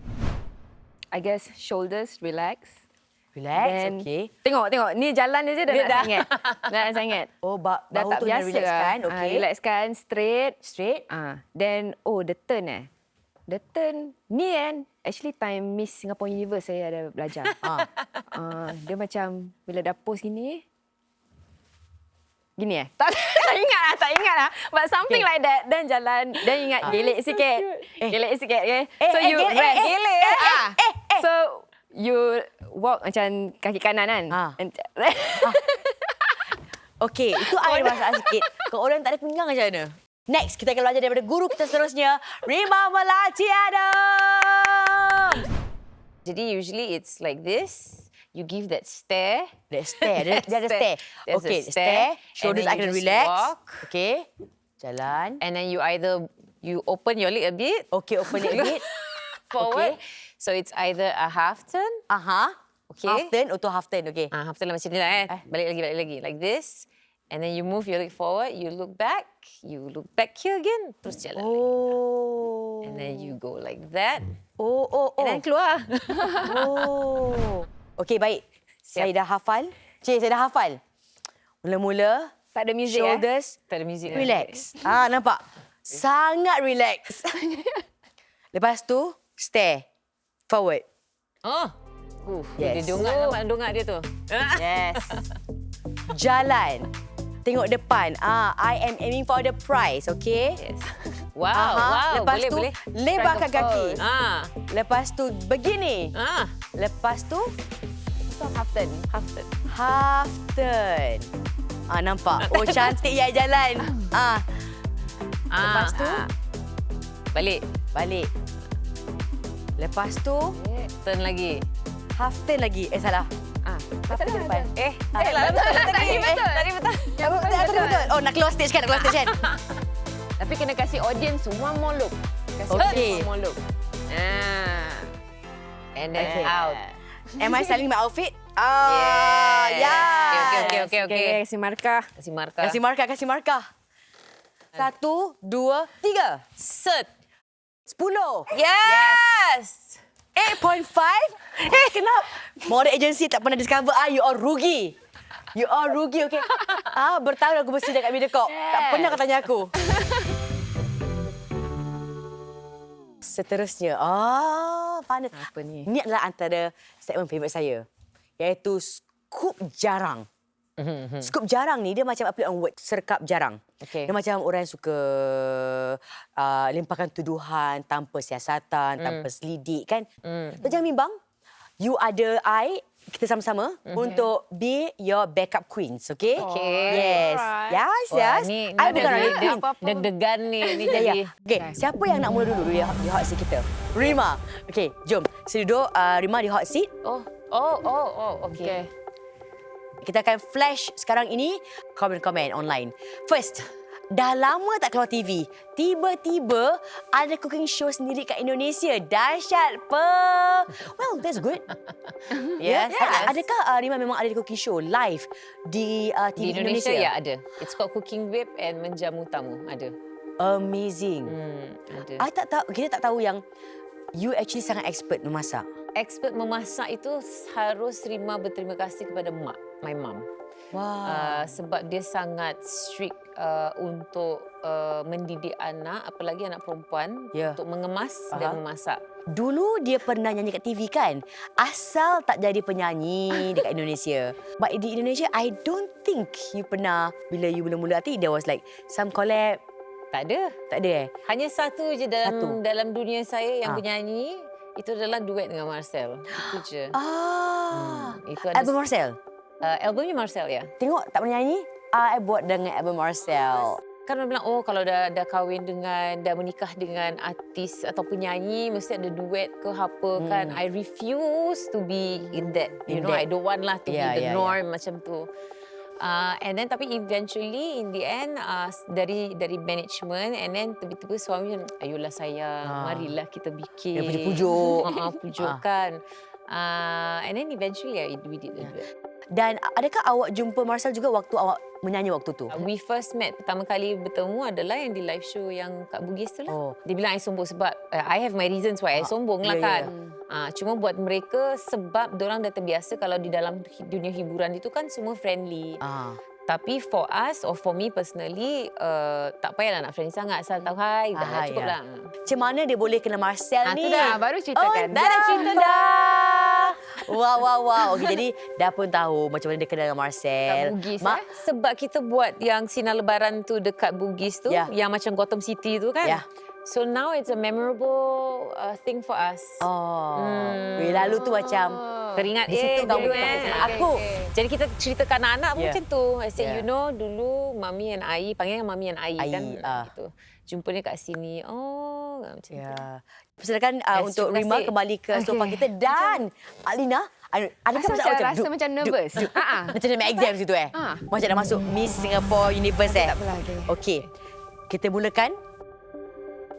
Speaker 4: I guess shoulders relax.
Speaker 2: Relax, okey.
Speaker 4: Tengok. Ni jalan dia je dah nak sangat. Dah nak sangat.
Speaker 2: Oh,
Speaker 4: Dah
Speaker 2: bahu
Speaker 4: tak
Speaker 2: tu dah
Speaker 4: biasa
Speaker 2: relaxkan. Okey.
Speaker 4: Relaxkan, straight.
Speaker 2: Straight.
Speaker 4: Then, the turn The turn, ni kan, actually time Miss Singapore Universe saya ada belajar. Dia macam, bila dah post gini tak ingat lah. But something like that. Then jalan, then ingat gelek sikit. Gelek sikit, okay? So you rest. So, you walk macam kaki kanan kan.
Speaker 2: Okey, itu ada masalah sikit. Kalau orang tak ada pinggang macam mana? Next, kita akan belajar daripada guru kita seterusnya, Rima Melati Adam.
Speaker 3: Jadi usually it's like this. You give that stare.
Speaker 2: That stare. Dia ada stare.
Speaker 3: There's
Speaker 2: Okey,
Speaker 3: a stare.
Speaker 2: Shoulders
Speaker 3: and then
Speaker 2: akan
Speaker 3: you just
Speaker 2: relax.
Speaker 3: walk.
Speaker 2: Okey. Jalan.
Speaker 3: And then you open your leg a bit.
Speaker 2: Okey, open it a bit.
Speaker 3: Forward.
Speaker 2: Okay.
Speaker 3: So it's either a half turn. Okay.
Speaker 2: Half turn atau half turn. Okey.
Speaker 3: Half turn lah macam ni lah Balik lagi. Like this. And then you move your leg forward. You look back. You look back here again. Terus jalan.
Speaker 2: Oh.
Speaker 3: And then you go like that.
Speaker 2: Oh.
Speaker 3: And then keluar.
Speaker 2: Oh. Okey, baik. Saya dah hafal. Saya dah hafal. Mula-mula.
Speaker 4: Tak ada music
Speaker 2: Shoulders.
Speaker 3: Tak ada music.
Speaker 2: Relax. Nampak? Sangat relax. Lepas tu, stare. Forward.
Speaker 3: Dia
Speaker 2: Yes.
Speaker 3: dongak dia tu.
Speaker 2: Yes. Jalan. Tengok depan. I am aiming for the prize, okay?
Speaker 3: Yes. Wow.
Speaker 2: Lepas
Speaker 3: boleh.
Speaker 2: lebarkan kaki. Lepas tu, begini. Lepas tu,
Speaker 4: half turn.
Speaker 2: half turn. Nampak? Oh, cantik ya jalan. Lepas tu,
Speaker 3: Balik.
Speaker 2: Lepas tu,
Speaker 3: Turn lagi.
Speaker 2: half turn lagi. Salah. Half turn ke depan.
Speaker 3: Tadi betul.
Speaker 2: Betul. Oh, nak keluar stage kan?
Speaker 4: Tapi kena kasih audience one more look.
Speaker 2: Okey.
Speaker 4: One more look.
Speaker 3: And then out.
Speaker 2: Am I selling my outfit?
Speaker 3: Yes. Okay.
Speaker 4: Kasih markah.
Speaker 3: Kasih markah.
Speaker 2: Kasih markah. 1, 2, 3.
Speaker 3: Set.
Speaker 2: 10.
Speaker 3: Yes.
Speaker 2: 8.5? Kenapa? Model agency tak pernah discover you are rugi. You are rugi, okay? Bertahun aku bersih dekat Mediacorp. Tak pernah kau tanya aku. Seterusnya. Panas.
Speaker 4: Apa ni?
Speaker 2: Ini adalah antara segmen favourite saya. Iaitu Scoop Jarang. Scoop jarang ni dia macam play on word, serkap jarang.
Speaker 3: Okay.
Speaker 2: Dia macam orang yang suka limpahkan tuduhan tanpa siasatan, tanpa selidik kan. Jangan bimbang. You ada I, kita sama-sama untuk be your backup queens, okay?
Speaker 3: Okay.
Speaker 2: Yes.
Speaker 4: Alright.
Speaker 2: Yes,
Speaker 3: Wah,
Speaker 2: yes.
Speaker 3: ni
Speaker 2: I
Speaker 3: ada
Speaker 2: bukan orang queen.
Speaker 3: deg-degan ni
Speaker 2: Ya,
Speaker 3: jadi.
Speaker 2: ya. Okay, siapa yang nak mula dulu di hot seat kita? Rima. Okay, jom. Sini duduk, Rima di hot seat.
Speaker 3: Okay.
Speaker 2: Kita akan flash sekarang ini komen-komen online. First, dah lama tak keluar TV. Tiba-tiba ada cooking show sendiri kat Indonesia. Dahsyat pe. Well, that's good.
Speaker 3: Yes, yes.
Speaker 2: Adakah Rima memang ada cooking show live di TV
Speaker 3: Di Indonesia ya ada. It's called Cooking Whip and Menjamu Tamu. Ada.
Speaker 2: Amazing.
Speaker 3: Ada.
Speaker 2: I tak tahu, kita tak tahu yang you actually sangat expert memasak.
Speaker 3: Expert memasak itu harus Rima berterima kasih kepada my mum.
Speaker 2: Wow.
Speaker 3: Sebab dia sangat strict untuk mendidik anak, apalagi anak perempuan,
Speaker 2: Ya.
Speaker 3: untuk mengemas dan memasak.
Speaker 2: Dulu dia pernah nyanyi kat TV kan? Asal tak jadi penyanyi dekat Indonesia. But di Indonesia, I don't think you pernah, bila you mula-mula, I think there was like some collab.
Speaker 3: Tak ada.
Speaker 2: Tak ada eh?
Speaker 3: Hanya satu je
Speaker 2: Satu.
Speaker 3: dalam dunia saya yang penyanyi, itu adalah duet dengan Marcel. Itu je. Itu ada
Speaker 2: Album Marcel.
Speaker 3: albumnya Marcel ya.
Speaker 2: Tengok tak pernah nyanyi? I buat dengan album Marcel.
Speaker 3: Kan orang bilang, kalau dah kahwin dengan, dah menikah dengan artis atau penyanyi, mesti ada duet ke apa kan. I refuse to be in that. You know,
Speaker 2: that.
Speaker 3: I don't want lah to
Speaker 2: Yeah,
Speaker 3: be the
Speaker 2: yeah,
Speaker 3: norm macam tu. And then tapi eventually in the end dari management, and then tiba-tiba suami macam, ayolah sayang, marilah kita bikin.
Speaker 2: Dia pujuk-pujuk.
Speaker 3: Pujukkan. And then eventually we did the duet.
Speaker 2: Dan adakah awak jumpa Marcel juga waktu awak menyanyi waktu tu?
Speaker 3: We first met, pertama kali bertemu adalah yang di live show yang kat Bugis tu lah.
Speaker 2: Oh.
Speaker 3: Dia bilang I sombong sebab I have my reasons why I sombong lah
Speaker 2: ya,
Speaker 3: kan. Cuma buat mereka sebab diorang dah terbiasa kalau di dalam dunia hiburan itu kan semua friendly. Tapi for us or for me personally, tak payahlah nak friendly sangat. Asal tahu hai, dah cukup lah.
Speaker 2: Macam mana dia boleh kena Marcel ni?
Speaker 4: tu dah, baru ceritakan.
Speaker 2: Dah cerita dah. Wow. Okey, jadi dah pun tahu macam mana dia kenal dengan Marcel.
Speaker 4: Kat Bugis,
Speaker 3: Sebab kita buat yang sinar lebaran tu dekat Bugis tu, yang macam Gotham City tu kan.
Speaker 2: Ya.
Speaker 3: So now it's a memorable thing for us.
Speaker 2: Lalu tu macam
Speaker 3: Teringat
Speaker 2: di situ kamu
Speaker 3: dulu
Speaker 2: aku.
Speaker 3: Jadi kita ceritakan anak-anak pun
Speaker 2: Yeah.
Speaker 3: macam tu. I say,
Speaker 2: Yeah.
Speaker 3: you know, dulu Mami and Ai, panggil Mami and Ai kan.
Speaker 2: Ai,
Speaker 3: Gitu. Jumpa dia kat sini. Oh, macam tu.
Speaker 2: Ya. Persilakan untuk
Speaker 3: terima
Speaker 2: Rima
Speaker 3: kasih.
Speaker 2: kembali ke sofa kita dan Alina, adakah
Speaker 4: Rasa macam nervous.
Speaker 2: Macam nak exam situ Macam nak masuk Miss Singapore Universe
Speaker 4: Tak apalah,
Speaker 2: Okey. Kita mulakan.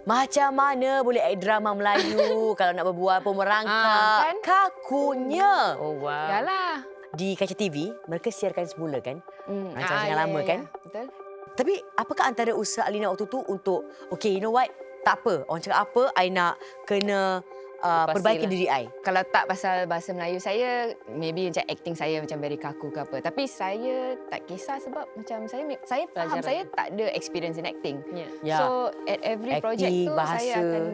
Speaker 2: Macam mana boleh act drama Melayu kalau nak berbual pun merangkak.
Speaker 4: Kan?
Speaker 2: Kakunya.
Speaker 3: Oh, wow.
Speaker 4: Yalah.
Speaker 2: Di kaca TV, mereka siarkan semula kan? Macam lama kan?
Speaker 4: Betul.
Speaker 2: Tapi apakah antara usaha Alina waktu tu untuk, okay, you know what? Tak apa. Orang cakap apa, I nak kena perbaiki
Speaker 3: Pastilah.
Speaker 2: diri I.
Speaker 4: Kalau tak pasal bahasa Melayu saya, maybe macam acting saya macam very kaku ke apa. Tapi saya tak kisah sebab macam saya faham
Speaker 3: Pelajaran.
Speaker 4: saya tak ada experience in acting.
Speaker 2: Ya.
Speaker 4: So at every
Speaker 2: Acting,
Speaker 4: project tu
Speaker 2: bahasa.
Speaker 4: saya akan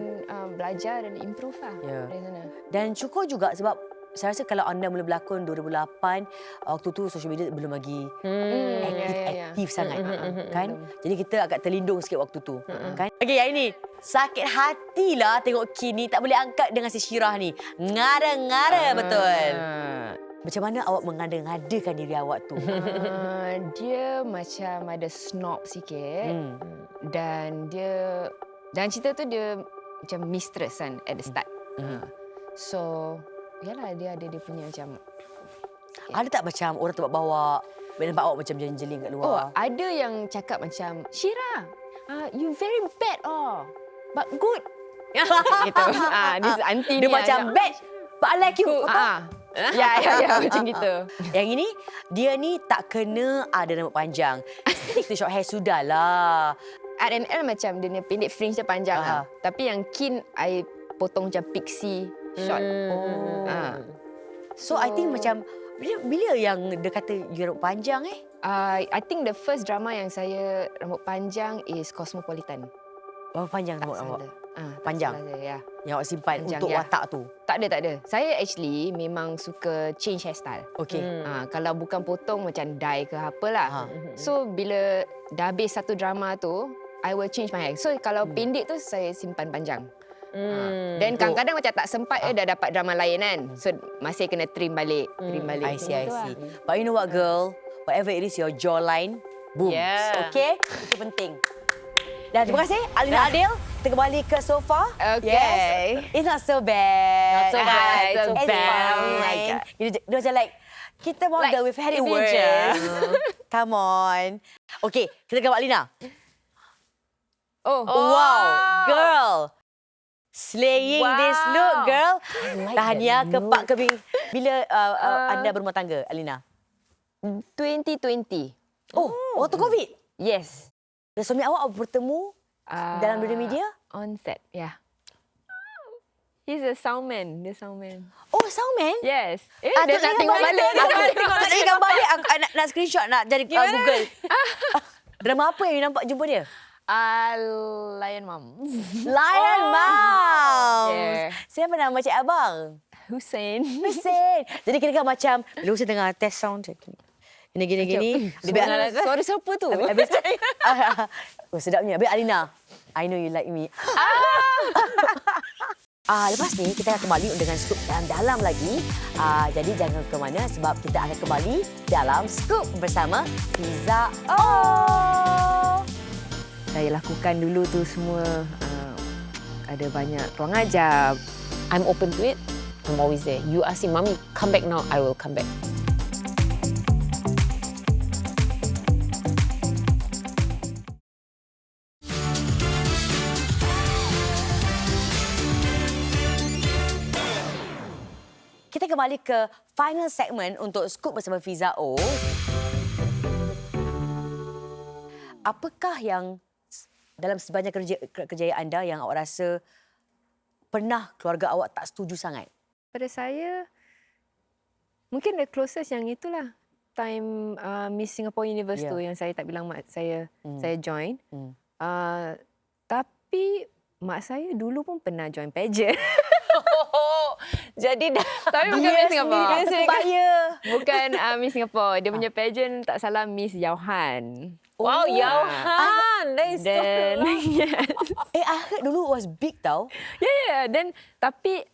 Speaker 4: belajar dan improve lah
Speaker 2: Ya.
Speaker 4: dari sana.
Speaker 2: Dan cukup juga sebab saya rasa kalau anda mula berlakon 2008, waktu tu social media belum lagi aktif sangat. Kan? Jadi kita agak terlindung sikit waktu tu. Kan? Okey, yang ini. Sakit hatilah tengok kini tak boleh angkat dengan si Syirah ni. Ngara-ngara betul. Macam mana awak mengada-ngadakan diri awak tu?
Speaker 4: Dia macam ada snob sikit dan cerita tu dia macam mistress kan at the start. So, yalah dia ada dia punya macam
Speaker 2: Ada tak macam orang tempat bawa, nampak awak macam jeling-jeling kat luar?
Speaker 4: ada yang cakap macam Syirah, you very bad but good. Gitu. This auntie
Speaker 2: Dia
Speaker 4: ni
Speaker 2: macam bad, but I like you.
Speaker 4: Ya macam gitu.
Speaker 2: Yang ini, dia ni tak kena ada rambut panjang. Stick to short hair, sudahlah.
Speaker 4: R&L macam dia punya pendek, fringe dia panjang lah. Tapi yang kin I potong macam pixie short.
Speaker 2: So, I think macam, bila yang dia kata you rambut panjang
Speaker 4: I think the first drama yang saya rambut panjang is Cosmopolitan.
Speaker 2: Berapa panjang
Speaker 4: Tak
Speaker 2: rambut awak?
Speaker 4: salah. Tak
Speaker 2: Panjang?
Speaker 4: salah, ya.
Speaker 2: Yang awak simpan
Speaker 4: Panjang,
Speaker 2: untuk
Speaker 4: ya.
Speaker 2: watak tu?
Speaker 4: Tak ada. Saya actually memang suka change hairstyle.
Speaker 2: Okey.
Speaker 4: Kalau bukan potong macam dye ke apalah. So bila dah habis satu drama tu, I will change my hair. So kalau pendek tu saya simpan panjang. Dan kadang-kadang macam tak sempat dah dapat drama lain kan. So masih kena trim balik.
Speaker 2: I see, I
Speaker 4: Macam tu
Speaker 2: see.
Speaker 4: lah.
Speaker 2: But you know what, girl? Whatever it is, your jawline, boom.
Speaker 3: Yeah.
Speaker 2: Okay? Itu penting. Dan terima kasih, Alina Adil. Kita kembali ke sofa.
Speaker 4: Okay.
Speaker 2: Yes. It's not so bad.
Speaker 3: Not so bad.
Speaker 2: It's
Speaker 3: So
Speaker 2: fine.
Speaker 3: bad. Oh my God.
Speaker 2: Dia macam like, kita model, we've had it
Speaker 3: teenager.
Speaker 2: worse. Come on. Okay, kita ke Alina.
Speaker 4: Oh.
Speaker 2: Wow, girl. Slaying this look, girl.
Speaker 3: like
Speaker 2: Tahniah
Speaker 3: that
Speaker 2: ke
Speaker 3: look.
Speaker 2: Pak ke bila anda berumah tangga, Alina?
Speaker 4: 2020.
Speaker 2: Oh, waktu COVID.
Speaker 4: Yes.
Speaker 2: Dan suami awak bertemu dalam dunia media?
Speaker 4: On set, yeah. He's a soundman. Dia soundman.
Speaker 2: Oh, soundman?
Speaker 4: Yes.
Speaker 2: tu
Speaker 4: Dia nak tengok balik.
Speaker 2: Nak tengok gambar dia. Nak screenshot, nak jadi Google. Drama apa yang you nampak jumpa dia?
Speaker 4: Lion Mom.
Speaker 2: Lion Mouse.
Speaker 4: Yeah.
Speaker 2: Siapa nama Cik Abang?
Speaker 4: Hussein.
Speaker 2: Hussein. Jadi kira-kira macam, bila Hussein tengah test sound macam gini.
Speaker 4: Suara siapa tu?
Speaker 2: Habis, oh, sedapnya. Habis Alina, I know you like me. Lepas ni kita akan kembali dengan Scoop yang dalam lagi. Jadi jangan ke mana sebab kita akan kembali dalam Scoop bersama Fiza O.
Speaker 4: Saya lakukan dulu tu semua. Ada banyak ruang ajar.
Speaker 3: I'm open to it. I'm always there. You asking, Mommy, come back now. I will come back.
Speaker 2: Kita kembali ke final segmen untuk Scoop bersama Fiza O. Apakah yang dalam sebanyak kerjaya anda yang awak rasa pernah keluarga awak tak setuju sangat?
Speaker 4: Pada saya, mungkin the closest yang itulah. Time Miss Singapore Universe tu yang saya tak bilang mak saya join. Tapi mak saya dulu pun pernah join pageant.
Speaker 3: Jadi dah.
Speaker 4: Tapi bukan Miss Singapore.
Speaker 2: Dia sebaya.
Speaker 4: Bukan Miss Singapore. Dia punya pageant tak salah Miss Yauhan.
Speaker 3: Wow, Yauhan. That is so
Speaker 4: Then, yes.
Speaker 2: I heard dulu it was big tau.
Speaker 4: Yeah. Then, tapi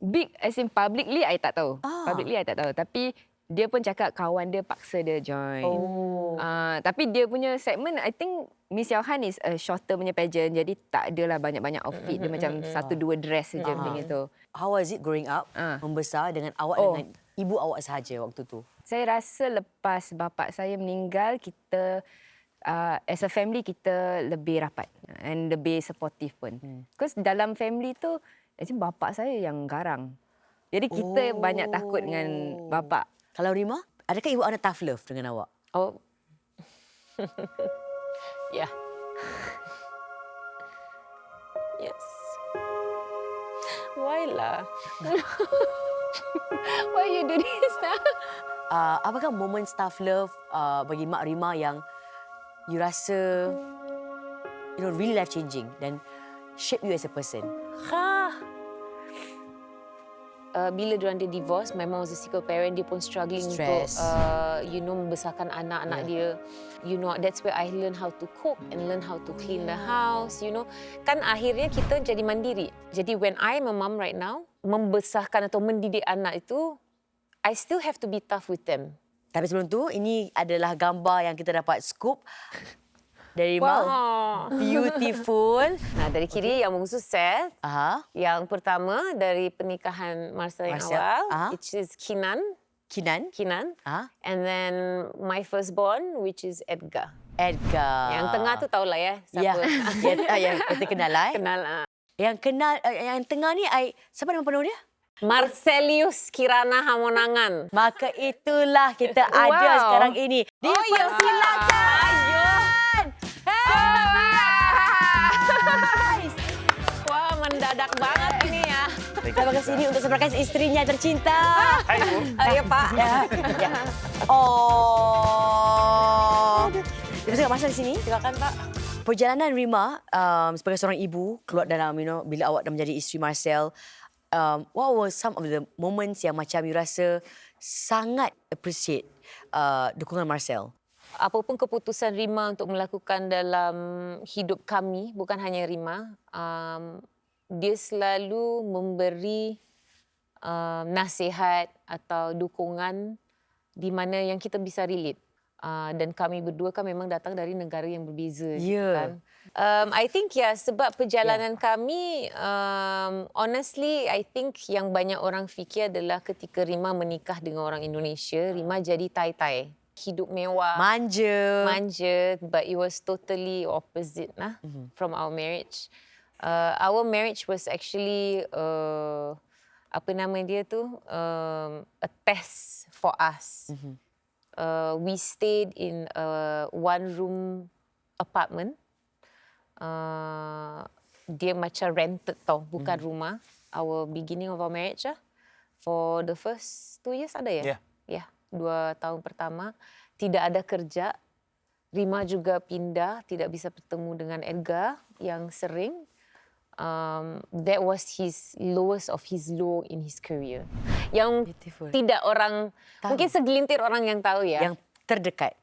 Speaker 4: big as in publicly, I tak tahu. Publicly, I tak tahu. Tapi dia pun cakap kawan dia paksa dia join. Tapi dia punya segment, I think Miss Yauhan is a shorter punya pageant. Jadi tak adalah banyak-banyak outfit. Dia macam 1-2 dress saja macam itu.
Speaker 2: How was it growing up, membesar dengan awak dengan ibu awak sahaja waktu tu?
Speaker 4: Saya rasa lepas bapa saya meninggal, kita as a family kita lebih rapat and lebih supportive pun. Because dalam family tu, actually bapa saya yang garang. Jadi kita banyak takut dengan bapa.
Speaker 2: Kalau Rima, adakah ibu anda tough love dengan awak?
Speaker 3: Oh. Yeah. Yes. Why lah?
Speaker 4: Why you do this now?
Speaker 2: Apakah moment tough love bagi Mak Rima yang you rasa really life changing dan shape you as a person?
Speaker 3: Bila diorang dia divorce, my mom was a single parent, dia pun struggling
Speaker 2: Stress.
Speaker 3: untuk membesarkan anak-anak dia. That's where I learn how to cook and learn how to clean the house, Kan akhirnya kita jadi mandiri. Jadi when I'm a mom right now, membesarkan atau mendidik anak itu, I still have to be tough with them.
Speaker 2: Tapi sebelum tu, ini adalah gambar yang kita dapat scoop dari Mak. Beautiful.
Speaker 3: Nah, dari kiri yang bungsu Seth. Yang pertama dari pernikahan Marcel yang awal, which is Kinan. And then my firstborn, which is Edgar. Yang tengah tu tahulah ya siapa.
Speaker 2: Ya, kita kenal lah.
Speaker 3: Kenal.
Speaker 2: Yang tengah ni, siapa nama penuh dia?
Speaker 3: Marcelius Kirana Hamonangan.
Speaker 2: Maka itulah kita ada sekarang ini. Dipersilakan!
Speaker 3: Wah, mendadak banget ini ya.
Speaker 2: Terima kasih ini untuk surprise istrinya tercinta.
Speaker 5: Hai, Bu.
Speaker 3: Ya, Pak.
Speaker 2: Ya. Oh. Kita tengok masa di sini.
Speaker 3: Silakan, Pak.
Speaker 2: Perjalanan Rima sebagai seorang ibu keluar dalam bila awak dah menjadi isteri Marcel, what were some of the moments yang macam you rasa sangat appreciate dukungan Marcel?
Speaker 3: Apapun keputusan Rima untuk melakukan dalam hidup kami, bukan hanya Rima, dia selalu memberi nasihat atau dukungan di mana yang kita bisa relate. Dan kami berdua kan memang datang dari negara yang berbeza. Kan? I think sebab perjalanan kami, honestly, I think yang banyak orang fikir adalah ketika Rima menikah dengan orang Indonesia, Rima jadi tai-tai. Hidup mewah. Manja. But it was totally opposite from our marriage. Our marriage was actually, apa nama dia tu, a test for us. We stayed in a one-room apartment. Dia macam rented tau, bukan rumah. Our beginning of our marriage for the first 2 years ada ya? Ya, 2 tahun pertama. Tidak ada kerja. Rima juga pindah, tidak bisa bertemu dengan Edgar yang sering. That was his lowest of his low in his career. Yang
Speaker 2: Beautiful.
Speaker 3: Tidak orang, mungkin segelintir orang yang tahu ya.
Speaker 2: Yang terdekat.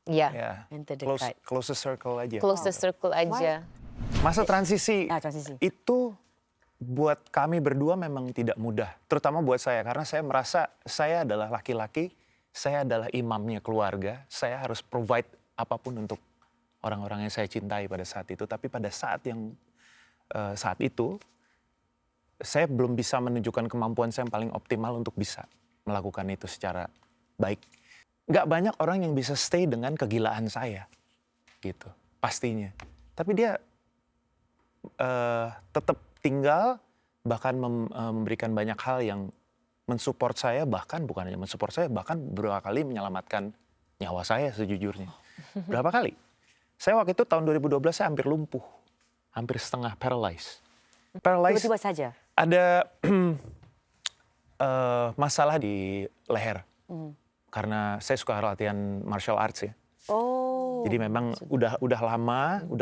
Speaker 3: Ya,
Speaker 2: Yang terdekat.
Speaker 5: Closest circle aja.
Speaker 3: closest circle aja.
Speaker 5: Masa transisi,
Speaker 2: Transisi.
Speaker 5: itu buat kami berdua memang tidak mudah. Terutama buat saya, karena saya merasa saya adalah laki-laki, saya adalah imamnya keluarga, saya harus provide apapun untuk orang-orang yang saya cintai pada saat itu. Tapi pada saat itu, saya belum bisa menunjukkan kemampuan saya yang paling optimal untuk bisa melakukan itu secara baik. Nggak banyak orang yang bisa stay dengan kegilaan saya, gitu, pastinya. Tapi dia tetap tinggal, bahkan memberikan banyak hal yang mensupport saya, bahkan bukan hanya mensupport saya, bahkan beberapa kali menyelamatkan nyawa saya sejujurnya. Berapa kali? Saya waktu itu tahun 2012 saya hampir lumpuh, hampir setengah paralyzed.
Speaker 2: Tiba-tiba saja.
Speaker 5: Ada masalah di leher. Karena saya suka latihan martial arts ya. Jadi memang udah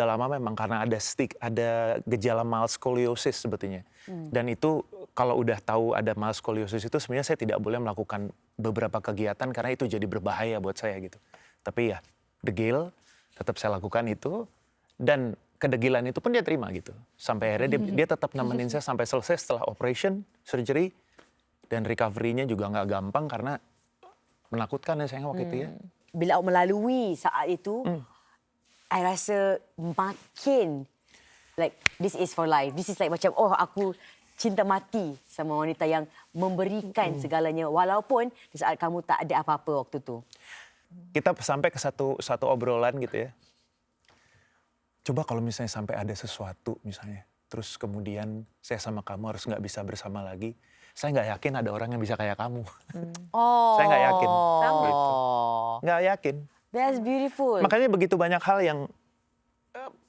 Speaker 5: lama memang karena ada gejala mild scoliosis sebetulnya. Dan itu kalau udah tahu ada mild scoliosis itu sebenarnya saya tidak boleh melakukan beberapa kegiatan karena itu jadi berbahaya buat saya gitu. Tapi ya degil, tetap saya lakukan itu dan kedegilan itu pun dia terima gitu. Sampai akhirnya dia tetap nemenin saya sampai selesai setelah operation, surgery, dan recovery-nya juga nggak gampang karena menakutkan ya sayang waktu itu ya.
Speaker 2: Bila awak melalui saat itu, I rasa makin like this is for life. This is like macam aku cinta mati sama wanita yang memberikan segalanya walaupun di saat kamu tak ada apa-apa waktu tu.
Speaker 5: Kita sampai ke satu obrolan gitu ya. Coba kalau misalnya sampai ada sesuatu misalnya, terus kemudian saya sama kamu harus nggak bisa bersama lagi, saya nggak yakin ada orang yang bisa kayak kamu. Saya nggak yakin. Gitu. Nggak yakin.
Speaker 2: That's beautiful.
Speaker 5: Makanya begitu banyak hal yang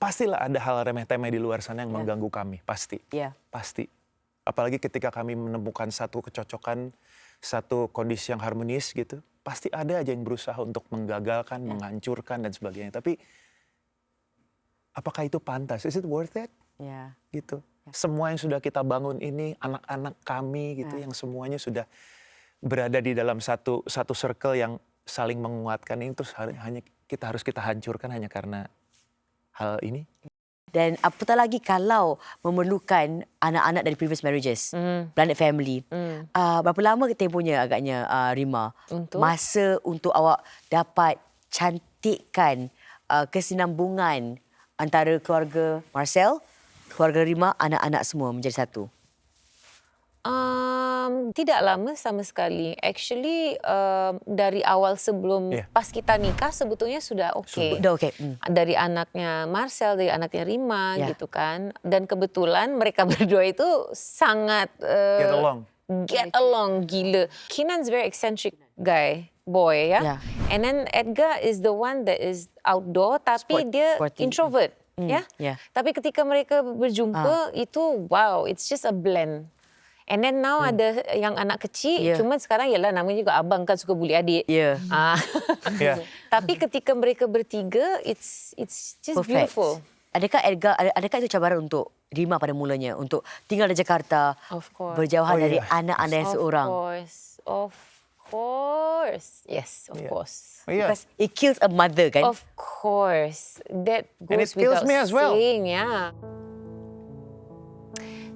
Speaker 5: pastilah ada hal remeh-temeh di luar sana yang mengganggu kami, pasti. Pasti. Apalagi ketika kami menemukan satu kecocokan, satu kondisi yang harmonis gitu, pasti ada aja yang berusaha untuk menggagalkan, menghancurkan dan sebagainya. Tapi apakah itu pantas? Is it worth it? Gitu. Semua yang sudah kita bangun ini, anak-anak kami gitu, yang semuanya sudah berada di dalam satu circle yang saling menguatkan ini, terus kita harus hancurkan hanya karena hal ini.
Speaker 2: Dan apatah lagi kalau memerlukan anak-anak dari previous marriages, blended family. Berapa lama tempohnya agaknya Rima? Masa untuk awak dapat cantikkan kesinambungan antara keluarga Marcel, keluarga Rima, anak-anak semua menjadi satu?
Speaker 3: Tidak lama sama sekali. Actually, dari awal sebelum pas kita nikah sebetulnya sudah okey.
Speaker 2: Sudah okey.
Speaker 3: Dari anaknya Marcel, dari anaknya Rima gitu kan. Dan kebetulan mereka berdua itu sangat get along gila. Kinan's very eccentric boy ya. And then Edgar is the one that is outdoor tapi dia introvert ya. Tapi ketika mereka berjumpa itu wow, it's just a blend. And then now ada yang anak kecil, cuma sekarang ialah namanya juga abang kan suka bully adik. Tapi ketika mereka bertiga, it's just perfect. Beautiful.
Speaker 2: Adakah itu cabaran untuk Rima pada mulanya untuk tinggal di Jakarta, berjauhan dari anak-anak seorang?
Speaker 3: Of course, yes, of course.
Speaker 2: Because it kills a mother kan?
Speaker 3: Of course, that goes
Speaker 5: and it kills
Speaker 3: without
Speaker 5: me as well.
Speaker 3: saying, yeah.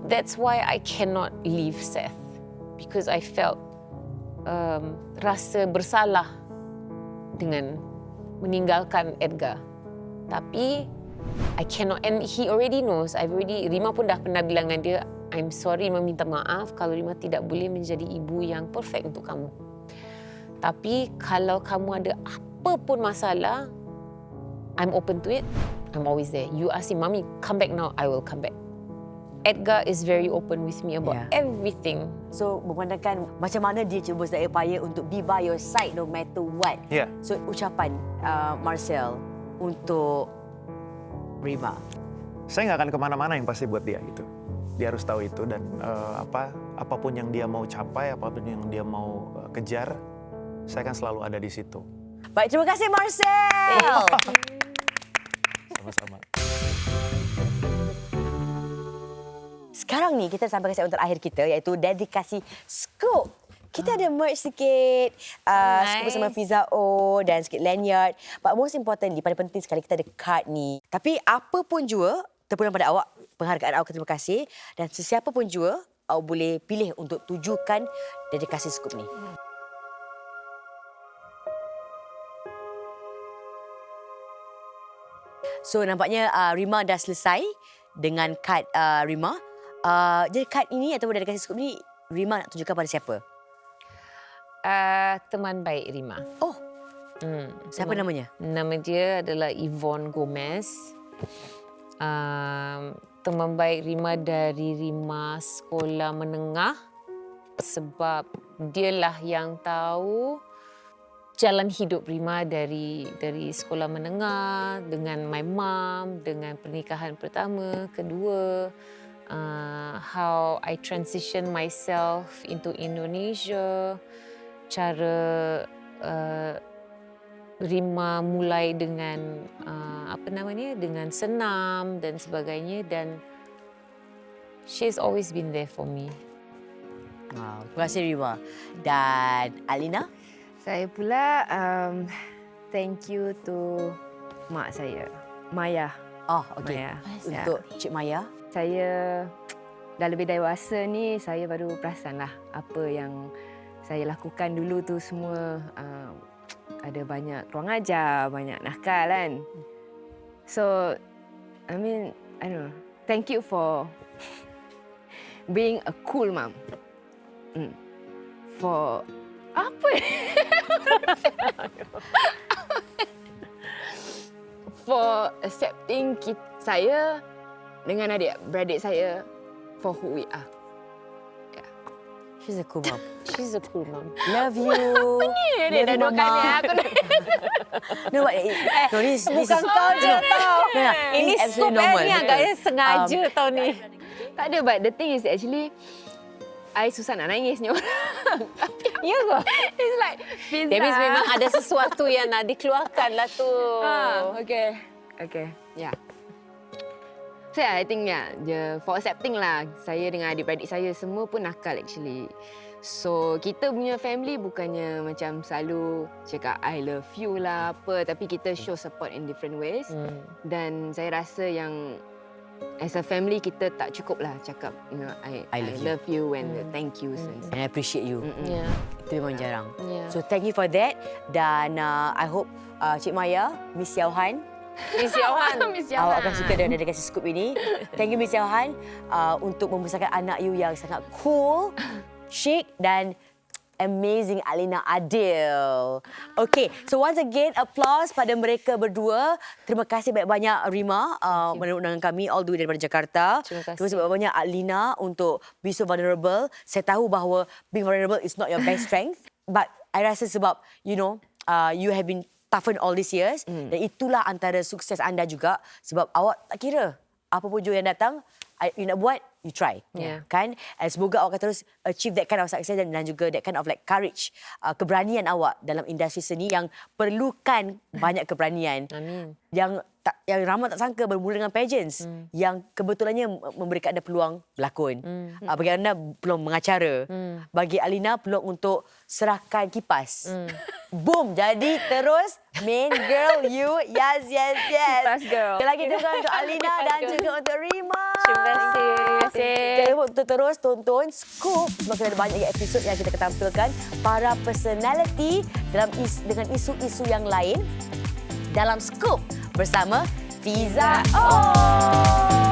Speaker 3: that's why I cannot leave Seth, because I felt rasa bersalah dengan meninggalkan Edgar. Tapi I cannot, and he already knows. Rima pun dah pernah bilang dengan dia, I'm sorry, meminta maaf kalau Rima tidak boleh menjadi ibu yang perfect untuk kamu. Tapi kalau kamu ada apa pun masalah, I'm open to it. I'm always there. You ask him, Mami, come back now, I will come back. Edgar is very open with me about everything.
Speaker 2: So, memandangkan macam mana dia cuba sedaya upaya untuk be by your side no matter what.
Speaker 5: Yeah.
Speaker 2: So, ucapan Marcel untuk Rima.
Speaker 5: Saya nggak akan kemana-mana yang pasti buat dia gitu. Dia harus tahu itu, dan apapun yang dia mau capai, apapun yang dia mau kejar, saya akan selalu ada di situ.
Speaker 2: Baik, terima kasih Marcel.
Speaker 5: Sama-sama.
Speaker 2: Sekarang ni kita sampai ke segmen terakhir kita, iaitu dedikasi Scoop. Kita ada merch sikit, Scoop bersama Fiza O dan sikit lanyard. But most importantly, paling penting sekali kita ada card ni. Tapi apa pun jua, terpulang pada awak, penghargaan awak, terima kasih. Dan sesiapa pun jua, awak boleh pilih untuk tujukan dedikasi Scoop ni. So nampaknya Rima dah selesai dengan kad Rima. Jadi kad ini ataupun dedikasi Scoop ni, Rima nak tunjukkan pada siapa?
Speaker 3: Teman baik Rima.
Speaker 2: Oh, siapa namanya?
Speaker 3: Nama dia adalah Yvonne Gomez. Teman baik Rima dari Rima Sekolah Menengah, sebab dialah yang tahu jalan hidup Rima dari sekolah menengah, dengan my mom, dengan pernikahan pertama, kedua, how I transition myself into Indonesia, cara Rima mulai dengan dengan senam dan sebagainya, dan she's always been there for me.
Speaker 2: Wow, terima kasih Rima. Dan Alina?
Speaker 4: Saya pula thank you to mak saya, Maya.
Speaker 2: Oh, okey.
Speaker 4: Maya.
Speaker 2: Untuk Cik Maya.
Speaker 4: Saya dah lebih dewasa ni, saya baru perasanlah apa yang saya lakukan dulu tu semua ada banyak kurang ajar, banyak nakal kan. So, I mean, I don't know. Thank you for being a cool mom. For apa? For accepting saya dengan adik-beradik saya for who we are.
Speaker 2: She's a cool mom.
Speaker 3: She's a cool mom.
Speaker 2: Love you.
Speaker 4: Dia dah 2 kali aku nak.
Speaker 2: No, this
Speaker 3: Bukan
Speaker 2: is,
Speaker 3: kau je tau. Ini
Speaker 2: It's
Speaker 3: scoop
Speaker 2: absolutely normal.
Speaker 3: ni agaknya sengaja tau ni.
Speaker 4: Tak ada, but the thing is actually I susah nak nangis ni orang.
Speaker 3: Ya ke?
Speaker 4: It's like Fiza.
Speaker 3: That means memang ada sesuatu yang nak dikeluarkan lah tu.
Speaker 4: Okay. Yeah. So yeah, I think for accepting lah. Saya dengan adik-beradik saya semua pun nakal actually. So kita punya family bukannya macam selalu cakap I love you lah apa, tapi kita show support in different ways. Dan saya rasa yang as a family kita tak cukup lah cakap I love you and thank you.
Speaker 2: And I appreciate you.
Speaker 3: Yeah.
Speaker 2: Itu memang jarang.
Speaker 3: Yeah.
Speaker 2: So thank you for that. Dan I hope Cik Maya, Miss Yauhan,
Speaker 3: Miss Yohan.
Speaker 2: awak akan suka dengan dedikasi Scoop ini. Thank you Miss Yauhan untuk membesarkan anak you yang sangat cool, chic dan amazing, Alina Adil. Okay, so once again applause pada mereka berdua. Terima kasih banyak-banyak Rima menerima kami all the way daripada Jakarta.
Speaker 3: Terima kasih.
Speaker 2: Terima kasih banyak Alina untuk be so vulnerable. Saya tahu bahawa being vulnerable is not your best strength, but I rasa sebab you have been toughen all these years, dan itulah antara sukses anda juga, sebab awak tak kira apa pun jua yang datang, you nak buat, you try.
Speaker 3: Yeah.
Speaker 2: Kan? And semoga awak akan terus achieve that kind of success dan juga that kind of like courage, keberanian awak dalam industri seni yang perlukan banyak keberanian.
Speaker 3: Amin.
Speaker 2: Yang ramai tak sangka bermula dengan pageants yang kebetulannya memberikan anda peluang berlakon. Bagi anda peluang mengacara. Bagi Alina peluang untuk serahkan kipas. Boom, jadi terus main girl you. Yes.
Speaker 4: Kipas girl.
Speaker 2: Sekali lagi juga untuk Alina dan juga untuk Rima.
Speaker 3: Terima kasih.
Speaker 2: Jangan lupa terus tonton Scoop. Semakin ada banyak lagi episod yang kita akan tampilkan para personality dengan isu-isu yang lain dalam Scoop bersama Fiza O.